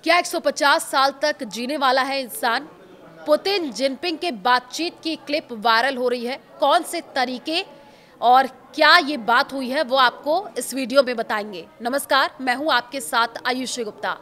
क्या 150 साल तक जीने वाला है इंसान? पुतिन जिनपिंग के बातचीत की क्लिप वायरल हो रही है। कौन से तरीके और क्या ये बात हुई है वो आपको इस वीडियो में बताएंगे। नमस्कार, मैं हूं आपके साथ आयुषी गुप्ता।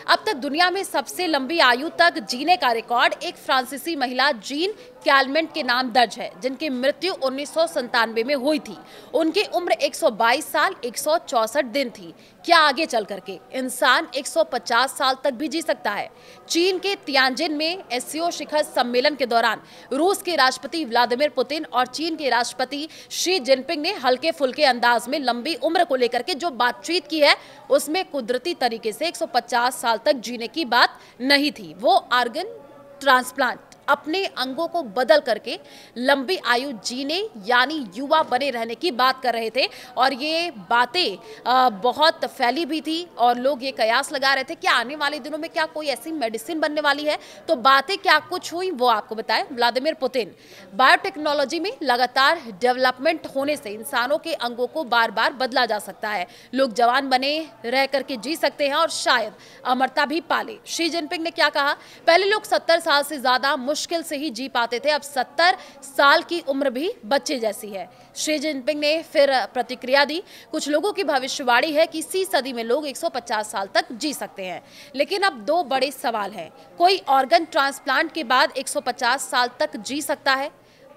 अब तक दुनिया में सबसे लंबी आयु तक जीने का रिकॉर्ड एक फ्रांसीसी महिला जीन कैलमेंट के नाम दर्ज है, जिनकी मृत्यु 1997 में हुई थी। उनकी उम्र 122 साल 164 दिन थी। क्या आगे चल करके इंसान 150 साल तक भी जी सकता है? चीन के तियानजिन में एससीओ शिखर सम्मेलन के दौरान रूस के राष्ट्रपति व्लादिमीर पुतिन और चीन के राष्ट्रपति शी जिनपिंग ने हल्के फुल्के अंदाज में लंबी उम्र को लेकर के जो बातचीत की है, उसमें कुदरती तरीके से 150 साल तक जीने की बात नहीं थी। वो ऑर्गन ट्रांसप्लांट, अपने अंगों को बदल करके लंबी आयु जीने यानी युवा बने रहने की बात कर रहे थे। और ये बातें बहुत फैली भी थी और लोग ये कयास लगा रहे थे कि आने वाले दिनों में क्या कोई ऐसी मेडिसिन बनने वाली है। तो बातें क्या कुछ हुई वो आपको बताएं व्लादिमीर पुतिन। बायोटेक्नोलॉजी में लगातार डेवलपमेंट होने से इंसानों के अंगों को बार बार बदला जा सकता है। लोग जवान बने रह करके जी सकते हैं और शायद अमरता भी पाले। शी जिनपिंग ने क्या कहा? पहले लोग 70 साल से ज्यादा मुश्किल से ही जी पाते थे, अब 70 साल की उम्र भी बच्चे जैसी है। शी जिनपिंग ने फिर प्रतिक्रिया दी। कुछ लोगों की भविष्यवाणी है कि इसी सदी में लोग 150 साल तक जी सकते हैं। लेकिन अब दो बड़े सवाल हैं। कोई ऑर्गन ट्रांसप्लांट के बाद 150 साल तक जी सकता है?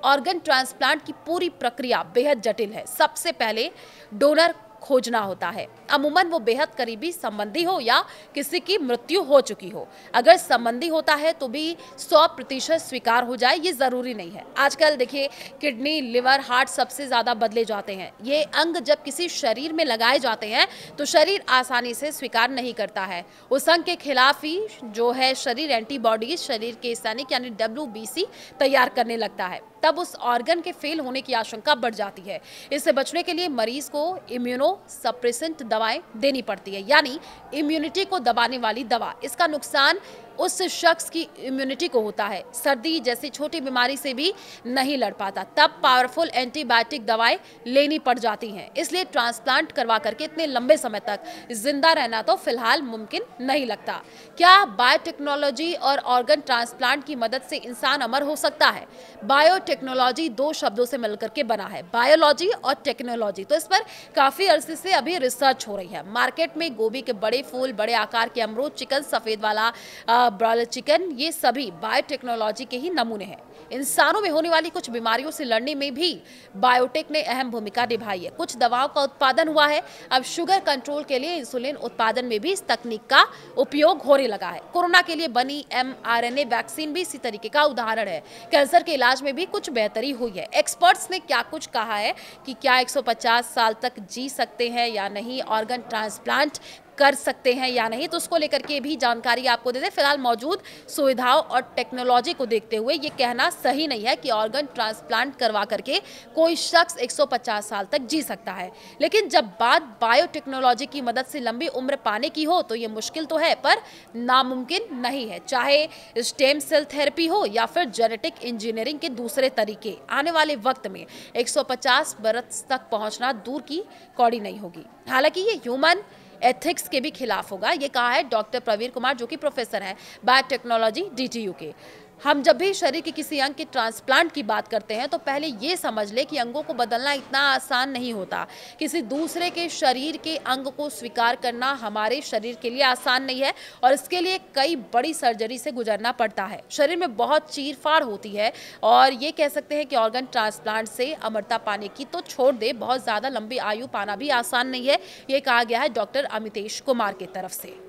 ऑर्गन ट्रांसप्लांट की पूरी प्रक्रिया बेहद जटिल है। सबसे पहले डोनर खोजना होता है। अमूमन वो बेहद करीबी संबंधी हो या किसी की मृत्यु हो चुकी हो। अगर संबंधी होता है तो भी 100% स्वीकार हो जाए, ये जरूरी नहीं है। आजकल देखिए, किडनी, लिवर, हार्ट सबसे ज्यादा बदले जाते हैं। ये अंग जब किसी शरीर में लगाए जाते हैं तो शरीर आसानी से स्वीकार नहीं करता है। उस अंग के खिलाफ ही जो है शरीर एंटीबॉडीज, शरीर के सैनिक यानी WBC तैयार करने लगता है। तब उस ऑर्गन के फेल होने की आशंका बढ़ जाती है। इससे बचने के लिए मरीज को इम्यूनो सप्रेसेंट दवाएं देनी पड़ती है, यानी इम्यूनिटी को दबाने वाली दवा। इसका नुकसान उस शख्स की इम्यूनिटी को होता है। सर्दी जैसी छोटी बीमारी से भी नहीं लड़ पाता, तब पावरफुल एंटीबायोटिक दवाएं लेनी पड़ जाती हैं। इसलिए ट्रांसप्लांट करवा करके इतने लंबे समय तक जिंदा रहना तो फिलहाल मुमकिन नहीं लगता। क्या बायोटेक्नोलॉजी और ऑर्गन ट्रांसप्लांट की मदद से इंसान अमर हो सकता है? बायोटेक्नोलॉजी दो शब्दों से मिलकर के बना है, बायोलॉजी और टेक्नोलॉजी। तो इस पर काफी अरसे से अभी रिसर्च हो रही है। मार्केट में गोभी के बड़े फूल, बड़े आकार के अमरूद, चिकन, सफेद वाला ब्रॉयलर चिकन, ये सभी बायोटेक्नोलॉजी के ही नमूने हैं। इंसानों में होने वाली कुछ बीमारियों से लड़ने में भी बायोटेक ने अहम भूमिका निभाई है। कुछ दवाओं का उत्पादन हुआ है। अब शुगर कंट्रोल के लिए इंसुलिन उत्पादन में भी इस तकनीक का उपयोग होने लगा है। कोरोना के लिए बनी mRNA वैक्सीन भी इसी तरीके का उदाहरण है। कैंसर के इलाज में भी कुछ बेहतरी हुई है। एक्सपर्ट्स ने क्या कुछ कहा है कि क्या 150 साल तक जी सकते हैं या नहीं, ऑर्गन ट्रांसप्लांट कर सकते हैं या नहीं, तो उसको लेकर के भी जानकारी आपको दे दें। फिलहाल मौजूद सुविधाओं और टेक्नोलॉजी को देखते हुए ये कहना सही नहीं है कि ऑर्गन ट्रांसप्लांट करवा करके कोई शख्स 150 साल तक जी सकता है। लेकिन जब बात बायोटेक्नोलॉजी की मदद से लंबी उम्र पाने की हो तो ये मुश्किल तो है, पर नामुमकिन नहीं है। चाहे स्टेम सेल थेरेपी हो या फिर जेनेटिक इंजीनियरिंग के दूसरे तरीके, आने वाले वक्त में 150 बरस तक पहुंचना दूर की कौड़ी नहीं होगी। हालांकि ये ह्यूमन एथिक्स के भी खिलाफ होगा, ये कहा है डॉक्टर प्रवीर कुमार, जो कि प्रोफेसर हैं बायोटेक्नोलॉजी DTU के। हम जब भी शरीर के किसी अंग के ट्रांसप्लांट की बात करते हैं तो पहले ये समझ ले कि अंगों को बदलना इतना आसान नहीं होता। किसी दूसरे के शरीर के अंग को स्वीकार करना हमारे शरीर के लिए आसान नहीं है और इसके लिए कई बड़ी सर्जरी से गुजरना पड़ता है। शरीर में बहुत चीरफाड़ होती है और ये कह सकते हैं कि ऑर्गन ट्रांसप्लांट से अमरता पाने की तो छोड़ दे, बहुत ज़्यादा लंबी आयु पाना भी आसान नहीं है। ये कहा गया है डॉक्टर अमितेश कुमार की तरफ से।